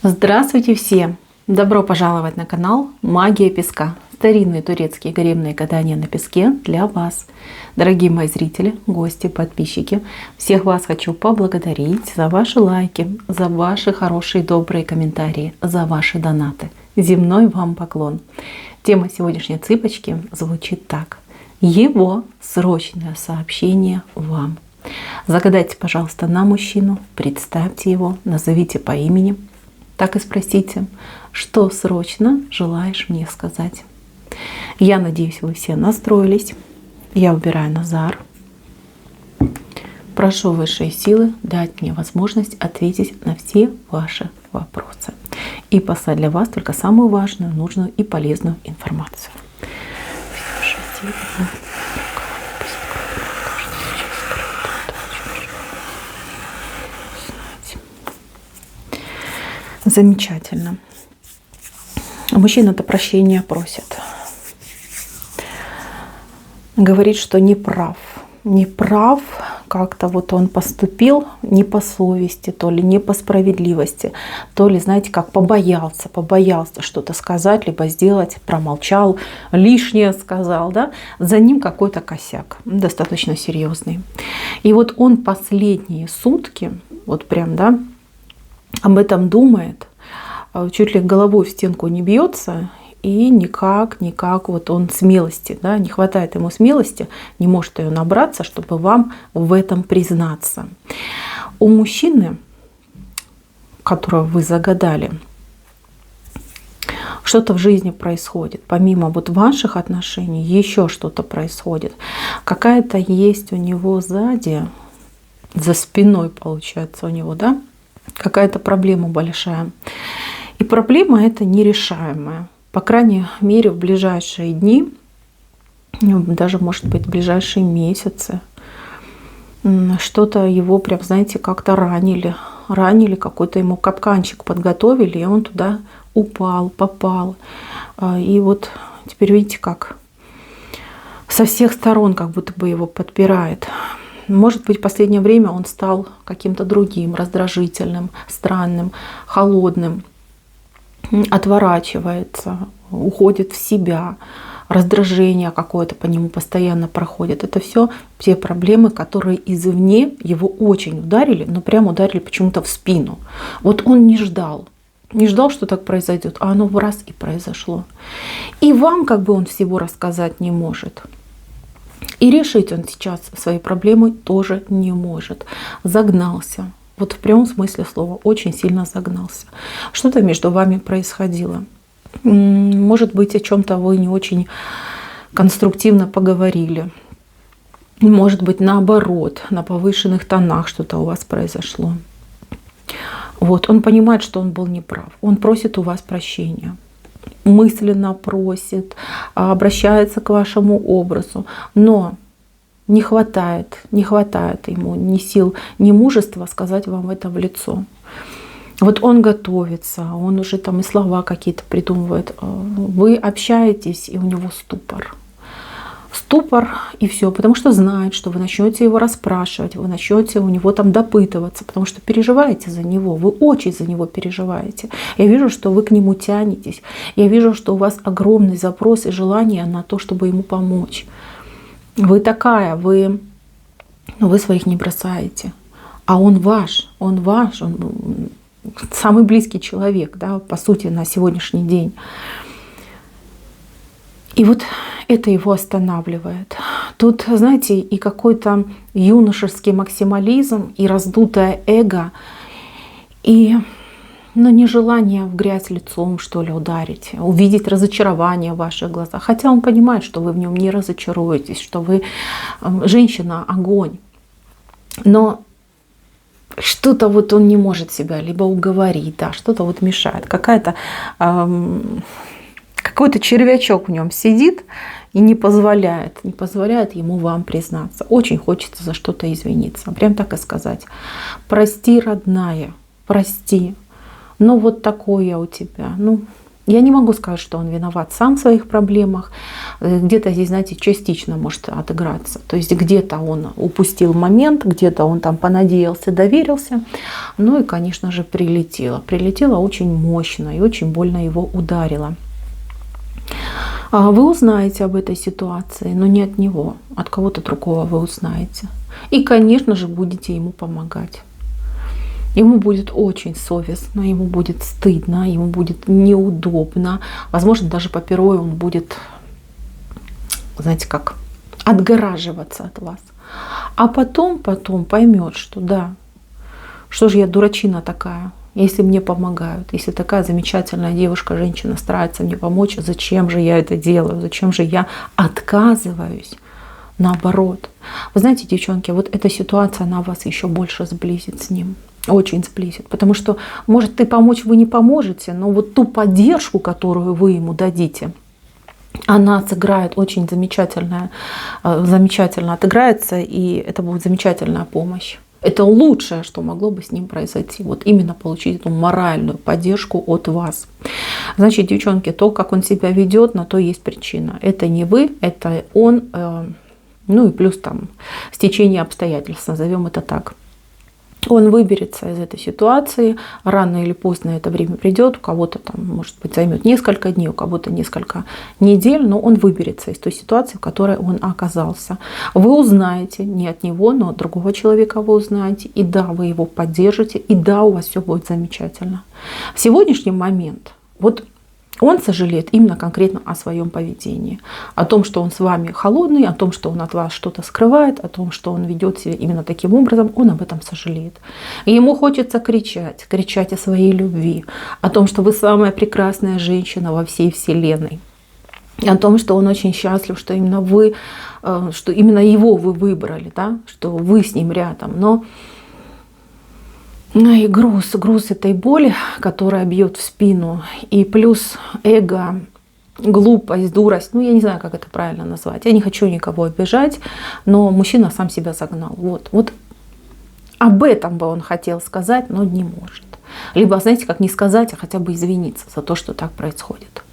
Здравствуйте все! Добро пожаловать на канал Магия Песка. Старинные турецкие гаремные гадания на песке для вас. Дорогие мои зрители, гости, подписчики, всех вас хочу поблагодарить за ваши лайки, за ваши хорошие добрые комментарии, за ваши донаты. Земной вам поклон. Тема сегодняшней цыпочки звучит так. Его срочное сообщение вам. Загадайте, пожалуйста, на мужчину, представьте его, назовите по имени. Так и спросите, что срочно желаешь мне сказать. Я надеюсь, вы все настроились. Я выбираю Назар. Прошу высшие силы дать мне возможность ответить на все ваши вопросы и послать для вас только самую важную, нужную и полезную информацию. Замечательно. Мужчина-то прощения просит. Говорит, что не прав. Не прав, как-то вот он поступил не по совести, то ли не по справедливости, то ли, знаете, как побоялся что-то сказать, либо сделать, промолчал, лишнее сказал, да? За ним какой-то косяк, достаточно серьезный. И вот он последние сутки, вот прям, да, об этом думает, чуть ли головой в стенку не бьется, и никак вот он смелости, да, не хватает ему смелости, не может ее набраться, чтобы вам в этом признаться. У мужчины, которого вы загадали, что-то в жизни происходит. Помимо вот ваших отношений, еще что-то происходит. Какая-то есть у него сзади, за спиной получается у него, да, какая-то проблема большая. И проблема эта нерешаемая. По крайней мере, в ближайшие дни, даже, может быть, в ближайшие месяцы, что-то его прям, знаете, как-то ранили, какой-то ему капканчик подготовили, и он туда упал, попал. И вот теперь видите, как со всех сторон как будто бы его подпирает. Может быть, в последнее время он стал каким-то другим, раздражительным, странным, холодным, отворачивается, уходит в себя, раздражение какое-то по нему постоянно проходит. Это все те проблемы, которые извне его очень ударили, но прямо ударили почему-то в спину. Вот он не ждал, что так произойдет, а оно в раз и произошло. И вам как бы он всего рассказать не может. И решить он сейчас свои проблемы тоже не может. Загнался. Вот в прямом смысле слова. Очень сильно загнался. Что-то между вами происходило. Может быть, о чем-то вы не очень конструктивно поговорили. Может быть, наоборот, на повышенных тонах что-то у вас произошло. Вот. Он понимает, что он был неправ. Он просит у вас прощения. Мысленно просит, обращается к вашему образу, но не хватает ему ни сил, ни мужества сказать вам это в лицо. Вот он готовится, он уже там и слова какие-то придумывает. Вы общаетесь, и у него ступор. Ступор и все, потому что знает, что вы начнете его расспрашивать, вы начнете у него там допытываться, потому что переживаете за него, вы очень за него переживаете. Я вижу, что вы к нему тянетесь, я вижу, что у вас огромный запрос и желание на то, чтобы ему помочь. Вы такая, вы своих не бросаете, а он ваш, он самый близкий человек, да, по сути, на сегодняшний день. И вот это его останавливает. Тут, знаете, и какой-то юношеский максимализм, и раздутое эго, и нежелание в грязь лицом, что ли, ударить, увидеть разочарование в ваших глазах. Хотя он понимает, что вы в нем не разочаруетесь, что вы женщина, огонь. Но что-то вот он не может себя либо уговорить, да, что-то вот мешает. Какой-то червячок в нем сидит и не позволяет ему вам признаться. Очень хочется за что-то извиниться. Прям так и сказать. Прости, родная, прости. Ну вот такое у тебя. Ну Я не могу сказать, что он виноват сам в своих проблемах. Где-то здесь, знаете, частично может отыграться. То есть где-то он упустил момент, где-то он там понадеялся, доверился. Ну и, конечно же, прилетело. Прилетело очень мощно и очень больно его ударило. Вы узнаете об этой ситуации, но не от него, от кого-то другого вы узнаете. И, конечно же, будете ему помогать. Ему будет очень совестно, ему будет стыдно, ему будет неудобно. Возможно, даже попервой он будет, знаете, как отгораживаться от вас. А потом поймет, что да, что же я дурачина такая, если мне помогают, если такая замечательная девушка, женщина старается мне помочь, зачем же я это делаю, зачем же я отказываюсь? Наоборот. Вы знаете, девчонки, вот эта ситуация, она вас еще больше сблизит с ним. Очень сблизит. Потому что, может, ты помочь вы не поможете, но вот ту поддержку, которую вы ему дадите, она сыграет очень замечательно отыграется, и это будет замечательная помощь. Это лучшее, что могло бы с ним произойти. Вот именно получить эту моральную поддержку от вас. Значит, девчонки, то, как он себя ведет, на то есть причина. Это не вы, это он, ну и плюс там стечение обстоятельств, назовем это так. Он выберется из этой ситуации, рано или поздно это время придет, у кого-то там, может быть, займет несколько дней, у кого-то несколько недель, но он выберется из той ситуации, в которой он оказался. Вы узнаете, не от него, но от другого человека вы узнаете, и да, вы его поддержите, и да, у вас все будет замечательно. В сегодняшний момент, вот он сожалеет именно конкретно о своем поведении, о том, что он с вами холодный, о том, что он от вас что-то скрывает, о том, что он ведет себя именно таким образом, он об этом сожалеет. И ему хочется кричать о своей любви, о том, что вы самая прекрасная женщина во всей вселенной, о том, что он очень счастлив, что именно вы, что именно его вы выбрали, да, что вы с ним рядом. Но и груз этой боли, которая бьет в спину, и плюс эго, глупость, дурость, ну я не знаю, как это правильно назвать, я не хочу никого обижать, но мужчина сам себя загнал. Вот об этом бы он хотел сказать, но не может. Либо, знаете, как не сказать, а хотя бы извиниться за то, что так происходит.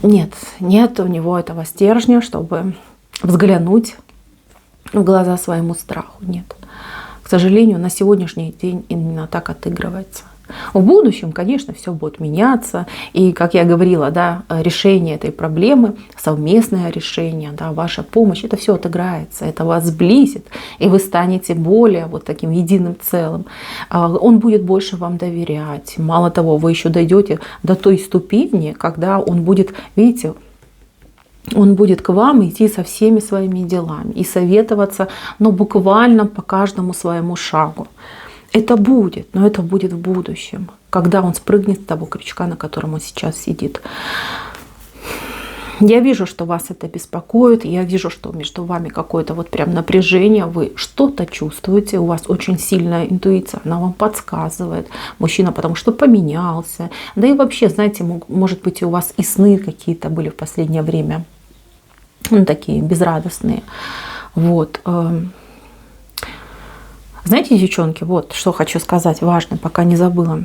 Нет у него этого стержня, чтобы взглянуть в глаза своему страху, нет. К сожалению, на сегодняшний день именно так отыгрывается. В будущем, конечно, все будет меняться. И, как я говорила, да, решение этой проблемы, совместное решение, да, ваша помощь, это все отыграется, это вас сблизит, и вы станете более вот таким единым целым. Он будет больше вам доверять. Мало того, вы еще дойдете до той ступени, когда он будет, видите, он будет к вам идти со всеми своими делами и советоваться, но буквально по каждому своему шагу. Это будет, но это будет в будущем, когда он спрыгнет с того крючка, на котором он сейчас сидит. Я вижу, что вас это беспокоит, я вижу, что между вами какое-то вот прям напряжение, вы что-то чувствуете, у вас очень сильная интуиция, она вам подсказывает, мужчина потому что поменялся, да и вообще, знаете, может быть, и у вас и сны какие-то были в последнее время, ну, такие безрадостные, вот. Знаете, девчонки, вот что хочу сказать, важно, пока не забыла.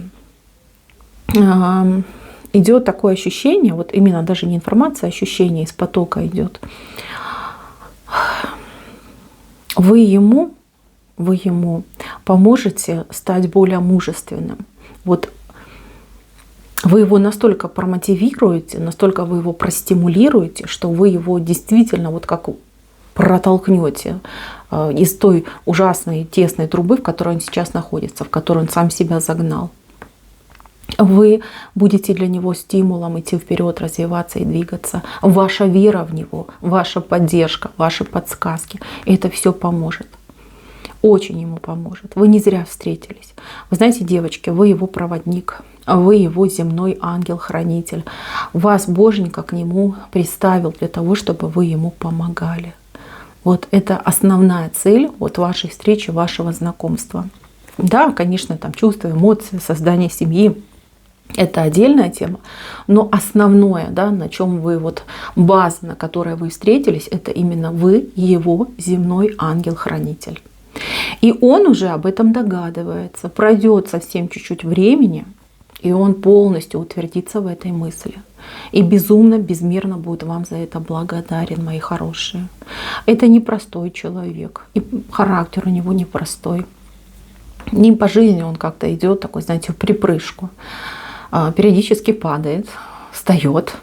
Идет такое ощущение, вот именно даже не информация, а ощущение из потока идет. Вы ему поможете стать более мужественным. Вот вы его настолько промотивируете, настолько вы его простимулируете, что вы его действительно вот как протолкнете из той ужасной тесной трубы, в которой он сейчас находится, в которой он сам себя загнал. Вы будете для него стимулом идти вперед, развиваться и двигаться. Ваша вера в него, ваша поддержка, ваши подсказки. И это все поможет. Очень ему поможет. Вы не зря встретились. Вы знаете, девочки, вы его проводник. Вы его земной ангел-хранитель. Вас Боженька к нему приставил для того, чтобы вы ему помогали. Вот это основная цель вот вашей встречи, вашего знакомства. Да, конечно, там чувства, эмоции, создание семьи. Это отдельная тема, но основное, да, на чем вы, вот база, на которой вы встретились, это именно вы, его земной ангел-хранитель. И он уже об этом догадывается. Пройдет совсем чуть-чуть времени, И он полностью утвердится в этой мысли. И безумно, безмерно будет вам за это благодарен, мои хорошие. Это непростой человек. И характер у него непростой. Не по жизни он как-то идет такой, знаете, в припрыжку. Периодически падает, встает,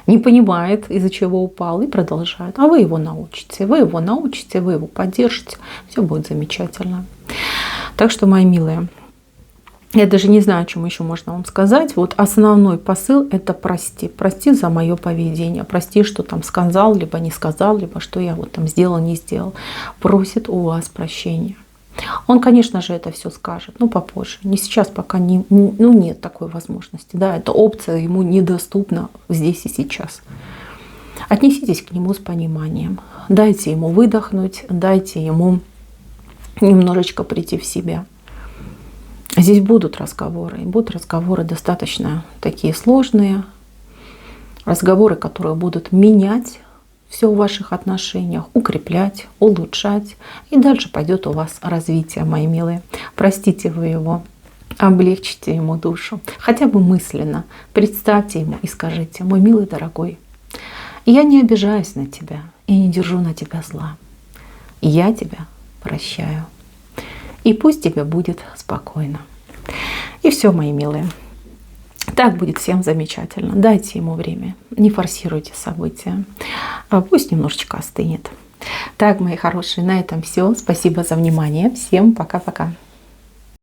не понимает, из-за чего упал, и продолжает. А вы его научите, вы его поддержите. Все будет замечательно. Так что, мои милые, я даже не знаю, о чем еще можно вам сказать. Вот основной посыл — это прости. Прости за мое поведение. Прости, что там сказал, либо не сказал, либо что я вот там сделал, не сделал. Просит у вас прощения. Он, конечно же, это все скажет, но попозже. Не сейчас, пока нет такой возможности. Да, эта опция ему недоступна здесь и сейчас. Отнеситесь к нему с пониманием. Дайте ему выдохнуть, дайте ему немножечко прийти в себя. Здесь будут разговоры достаточно такие сложные, разговоры, которые будут менять все в ваших отношениях, укреплять, улучшать. И дальше пойдет у вас развитие, мои милые. Простите вы его, облегчите ему душу. Хотя бы мысленно представьте ему и скажите: мой милый дорогой, я не обижаюсь на тебя и не держу на тебя зла. Я тебя прощаю. И пусть тебе будет спокойно. И все, мои милые. Так будет всем замечательно. Дайте ему время. Не форсируйте события. Пусть немножечко остынет. Так, мои хорошие, на этом все. Спасибо за внимание. Всем пока-пока.